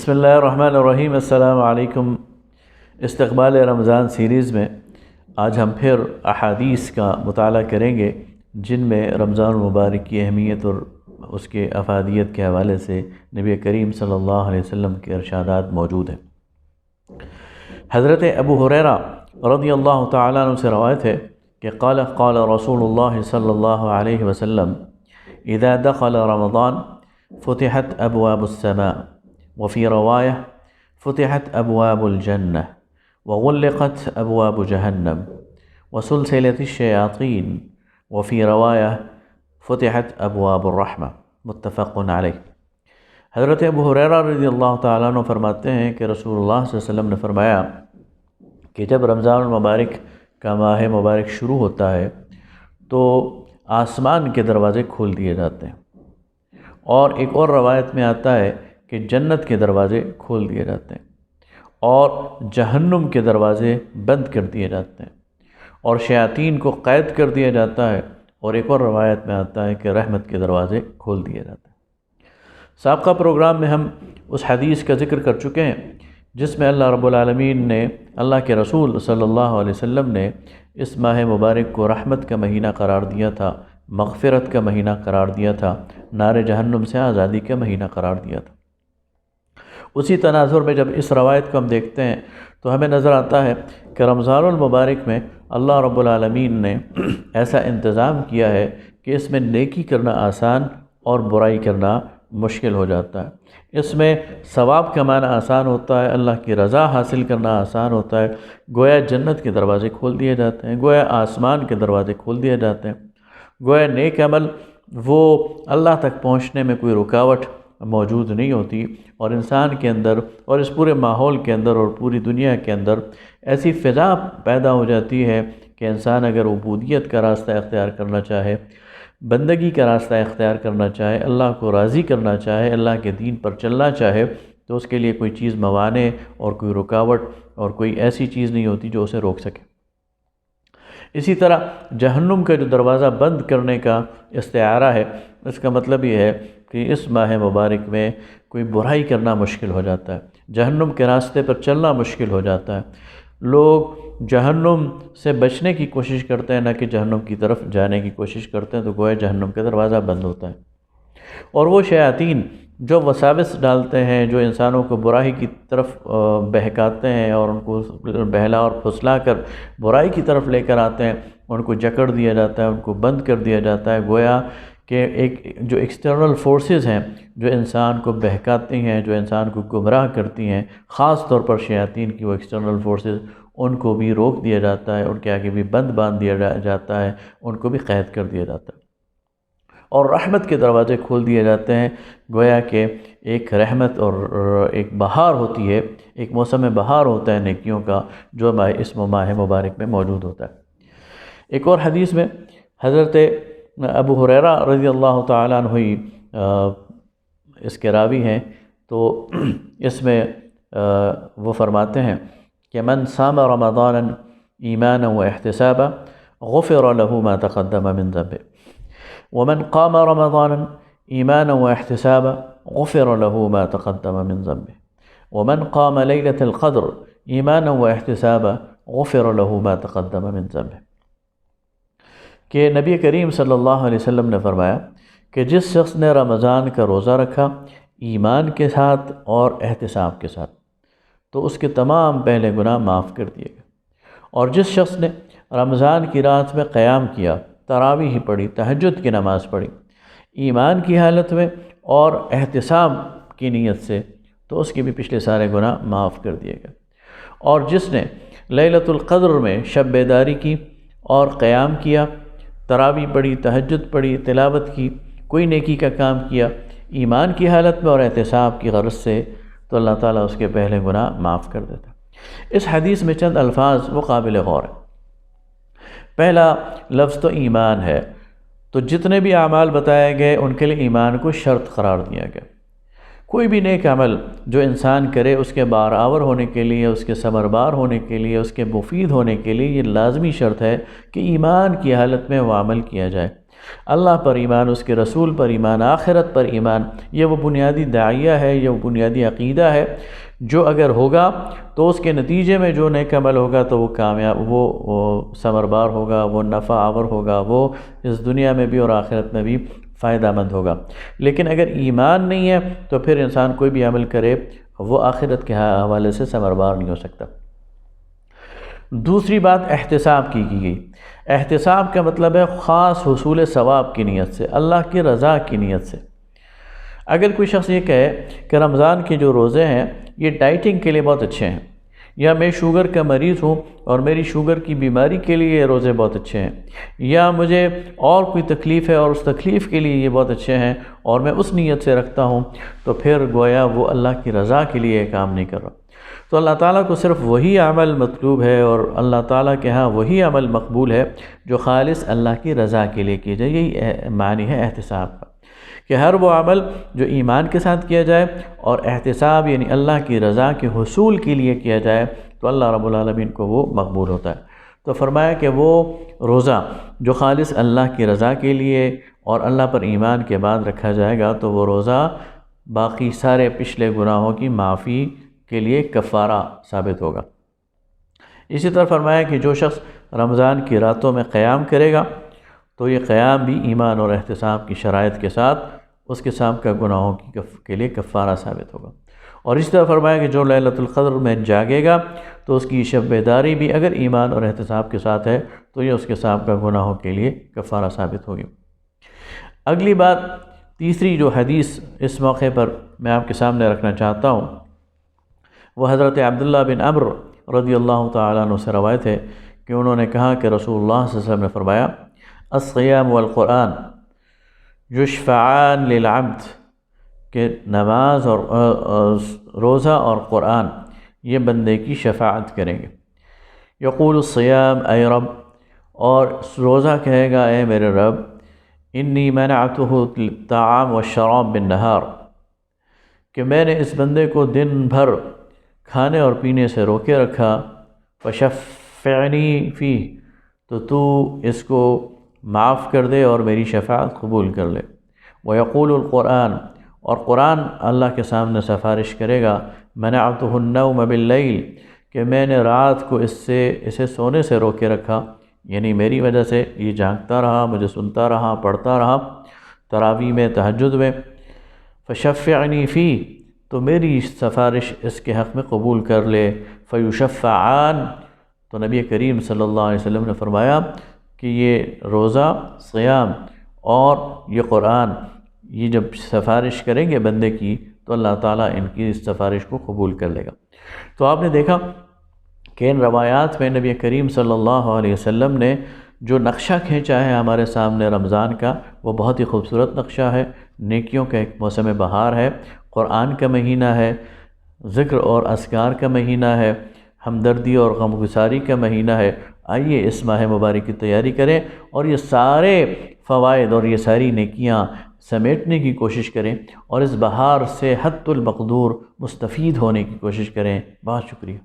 بسم اللہ الرحمن الرحیم۔ السلام علیکم۔ استقبال رمضان سیریز میں آج ہم پھر احادیث کا مطالعہ کریں گے جن میں رمضان المبارک کی اہمیت اور اس کے افادیت کے حوالے سے نبی کریم صلی اللہ علیہ وسلم کے ارشادات موجود ہیں۔ حضرت ابو ہریرہ رضی اللہ تعالیٰ عنہ سے روایت ہے کہ قال رسول اللہ صلی اللہ علیہ وسلم اذا دخل رمضان فتحت ابواب السماء وفي رواية فتحت أبواب الجنة وغلقت أبواب جهنم وسلسلة الشياطين وفي رواية فتحت أبواب الرحمة متفق علیہ۔ حضرت ابو ہریرہ رضی اللہ تعالیٰ عنہ فرماتے ہیں کہ رسول اللہ صلی اللہ علیہ وسلم نے فرمایا کہ جب رمضان المبارک کا ماہ مبارک شروع ہوتا ہے تو آسمان کے دروازے کھول دیے جاتے ہیں، اور ایک اور روایت میں آتا ہے کہ جنت کے دروازے کھول دیے جاتے ہیں اور جہنم کے دروازے بند کر دیے جاتے ہیں اور شیاطین کو قید کر دیا جاتا ہے، اور ایک اور روایت میں آتا ہے کہ رحمت کے دروازے کھول دیے جاتے ہیں۔ سابقہ پروگرام میں ہم اس حدیث کا ذکر کر چکے ہیں جس میں اللہ رب العالمین نے، اللہ کے رسول صلی اللہ علیہ وسلم نے اس ماہ مبارک کو رحمت کا مہینہ قرار دیا تھا، مغفرت کا مہینہ قرار دیا تھا، نار جہنم سے آزادی کا مہینہ قرار دیا تھا۔ اسی تناظر میں جب اس روایت کو ہم دیکھتے ہیں تو ہمیں نظر آتا ہے کہ رمضان المبارک میں اللہ رب العالمین نے ایسا انتظام کیا ہے کہ اس میں نیکی کرنا آسان اور برائی کرنا مشکل ہو جاتا ہے۔ اس میں ثواب کمانا آسان ہوتا ہے، اللہ کی رضا حاصل کرنا آسان ہوتا ہے۔ گویا جنت کے دروازے کھول دیے جاتے ہیں، گویا آسمان کے دروازے کھول دیے جاتے ہیں، گویا نیک عمل وہ اللہ تک پہنچنے میں کوئی رکاوٹ موجود نہیں ہوتی، اور انسان کے اندر اور اس پورے ماحول کے اندر اور پوری دنیا کے اندر ایسی فضا پیدا ہو جاتی ہے کہ انسان اگر عبودیت کا راستہ اختیار کرنا چاہے، بندگی کا راستہ اختیار کرنا چاہے، اللہ کو راضی کرنا چاہے، اللہ کے دین پر چلنا چاہے، تو اس کے لیے کوئی چیز موانع اور کوئی رکاوٹ اور کوئی ایسی چیز نہیں ہوتی جو اسے روک سکے۔ اسی طرح جہنم کا جو دروازہ بند کرنے کا استعارہ ہے، اس کا مطلب یہ ہے کہ اس ماہ مبارک میں کوئی برائی کرنا مشکل ہو جاتا ہے، جہنم کے راستے پر چلنا مشکل ہو جاتا ہے۔ لوگ جہنم سے بچنے کی کوشش کرتے ہیں، نہ کہ جہنم کی طرف جانے کی کوشش کرتے ہیں، تو گویا جہنم کا دروازہ بند ہوتا ہے۔ اور وہ شیاطین جو وساوس ڈالتے ہیں، جو انسانوں کو برائی کی طرف بہکاتے ہیں اور ان کو بہلا اور پھسلا کر برائی کی طرف لے کر آتے ہیں، ان کو جکڑ دیا جاتا ہے، ان کو بند کر دیا جاتا ہے۔ گویا کہ ایک جو ایکسٹرنل فورسز ہیں جو انسان کو بہکاتی ہیں، جو انسان کو گمراہ کرتی ہیں، خاص طور پر شیاطین کی وہ ایکسٹرنل فورسز، ان کو بھی روک دیا جاتا ہے، ان کے آگے بھی بند باندھ دیا جاتا ہے، ان کو بھی قید کر دیا جاتا ہے، اور رحمت کے دروازے کھول دیے جاتے ہیں۔ گویا کہ ایک رحمت اور ایک بہار ہوتی ہے، ایک موسم بہار ہوتا ہے نیکیوں کا، جو اس ماہ مبارک میں موجود ہوتا ہے۔ ایک اور حدیث میں حضرت ابو ہریرہ رضی اللہ تعالیٰ عنہ اس کے راوی ہیں، تو اس میں وہ فرماتے ہیں کہ من صام رمضانا ایمانا واحتسابا غفر له ما تقدم من ذنبه ومن قام رمضانا ایمانا واحتسابا غفر له ما تقدم من ذنبه ومن قام ليلة القدر ایمانا واحتسابا غفر له ما تقدم من ذنبه۔ کہ نبی کریم صلی اللہ علیہ وسلم نے فرمایا کہ جس شخص نے رمضان کا روزہ رکھا ایمان کے ساتھ اور احتساب کے ساتھ، تو اس کے تمام پہلے گناہ معاف کر دیے گئے، اور جس شخص نے رمضان کی رات میں قیام کیا، تراویح پڑھی، تہجد کی نماز پڑھی ایمان کی حالت میں اور احتساب کی نیت سے، تو اس کے بھی پچھلے سارے گناہ معاف کر دیے گئے۔ اور جس نے لیلۃ القدر میں شب بیداری کی اور قیام کیا، تراویح پڑھی، تہجد پڑھی، تلاوت کی، کوئی نیکی کا کام کیا ایمان کی حالت میں اور احتساب کی غرض سے، تو اللہ تعالیٰ اس کے پہلے گناہ معاف کر دیتا ہے۔ اس حدیث میں چند الفاظ وہ قابل غور ہیں۔ پہلا لفظ تو ایمان ہے، تو جتنے بھی اعمال بتائے گئے ان کے لیے ایمان کو شرط قرار دیا گیا۔ کوئی بھی نیک عمل جو انسان کرے، اس کے بارآور ہونے کے لیے، اس کے ثمربار ہونے کے لیے، اس کے مفید ہونے کے لیے یہ لازمی شرط ہے کہ ایمان کی حالت میں وہ عمل کیا جائے۔ اللہ پر ایمان، اس کے رسول پر ایمان، آخرت پر ایمان، یہ وہ بنیادی داعیہ ہے، یہ وہ بنیادی عقیدہ ہے جو اگر ہوگا تو اس کے نتیجے میں جو نیک عمل ہوگا تو وہ کامیاب، وہ ثمربار ہوگا، وہ نفع آور ہوگا، وہ اس دنیا میں بھی اور آخرت میں بھی فائدہ مند ہوگا۔ لیکن اگر ایمان نہیں ہے تو پھر انسان کوئی بھی عمل کرے وہ آخرت کے حوالے سے ثمربار نہیں ہو سکتا۔ دوسری بات احتساب کی گئی۔ احتساب کا مطلب ہے خاص حصول ثواب کی نیت سے، اللہ کی رضا کی نیت سے۔ اگر کوئی شخص یہ کہے کہ رمضان کے جو روزے ہیں یہ ڈائٹنگ کے لیے بہت اچھے ہیں، یا میں شوگر کا مریض ہوں اور میری شوگر کی بیماری کے لیے یہ روزے بہت اچھے ہیں، یا مجھے اور کوئی تکلیف ہے اور اس تکلیف کے لیے یہ بہت اچھے ہیں اور میں اس نیت سے رکھتا ہوں، تو پھر گویا وہ اللہ کی رضا کے لیے یہ کام نہیں کر رہا۔ تو اللہ تعالیٰ کو صرف وہی عمل مطلوب ہے اور اللہ تعالیٰ کے ہاں وہی عمل مقبول ہے جو خالص اللہ کی رضا کے لیے کیا جائے۔ یہی معنی ہے احتساب کا، کہ ہر وہ عمل جو ایمان کے ساتھ کیا جائے اور احتساب یعنی اللہ کی رضا کے حصول کے لیے کیا جائے تو اللہ رب العالمین کو وہ مقبول ہوتا ہے۔ تو فرمایا کہ وہ روزہ جو خالص اللہ کی رضا کے لیے اور اللہ پر ایمان کے بعد رکھا جائے گا تو وہ روزہ باقی سارے پچھلے گناہوں کی معافی کے لیے کفارہ ثابت ہوگا۔ اسی طرح فرمایا کہ جو شخص رمضان کی راتوں میں قیام کرے گا تو یہ قیام بھی ایمان اور احتساب کی شرائط کے ساتھ اس کے سابقہ گناہوں کے لیے کفارہ ثابت ہوگا۔ اور اسی طرح فرمایا کہ جو لیلۃ القدر میں جاگے گا تو اس کی شب بیداری بھی اگر ایمان اور احتساب کے ساتھ ہے تو یہ اس کے سابقہ گناہوں کے لیے کفارہ ثابت ہوگی۔ اگلی بات، تیسری جو حدیث اس موقع پر میں آپ کے سامنے رکھنا چاہتا ہوں وہ حضرت عبداللہ بن عمرو رضی اللہ تعالیٰ عنہ سے روایت ہے کہ انہوں نے کہا کہ رسول اللہ صلی اللہ علیہ وسلم نے فرمایا الصیام والقرآن یشفعان للعبد، کہ نماز اور روزہ اور قرآن یہ بندے کی شفاعت کریں گے۔ یقول الصیام اے رب، اور روزہ کہے گا اے میرے رب انی منعتہ الطعام والشراب بالنہار، کہ میں نے اس بندے کو دن بھر کھانے اور پینے سے روکے رکھا، فشفعنی فیہ، تو اس کو معاف کر دے اور میری شفاعت قبول کر لے۔ ویقول القرآن، اور قرآن اللہ کے سامنے سفارش کرے گا منعتہ النوم باللیل، کہ میں نے رات کو اسے سونے سے روکے رکھا، یعنی میری وجہ سے یہ جاگتا رہا، مجھے سنتا رہا، پڑھتا رہا تراویح میں، تہجد میں، فشفعنی فیہ، تو میری سفارش اس کے حق میں قبول کر لے۔ فیشفعان، تو نبی کریم صلی اللہ علیہ وسلم نے فرمایا کہ یہ روزہ، صیام اور یہ قرآن یہ جب سفارش کریں گے بندے کی تو اللہ تعالیٰ ان کی اس سفارش کو قبول کر لے گا۔ تو آپ نے دیکھا کہ ان روایات میں نبی کریم صلی اللہ علیہ وسلم نے جو نقشہ کھینچا ہے ہمارے سامنے رمضان کا، وہ بہت ہی خوبصورت نقشہ ہے۔ نیکیوں کا ایک موسم بہار ہے، قرآن کا مہینہ ہے، ذکر اور اذکار کا مہینہ ہے، ہمدردی اور غمگساری کا مہینہ ہے۔ آئیے اس ماہ مبارک کی تیاری کریں اور یہ سارے فوائد اور یہ ساری نیکیاں سمیٹنے کی کوشش کریں اور اس بہار سے حد المقدور مستفید ہونے کی کوشش کریں۔ بہت شکریہ۔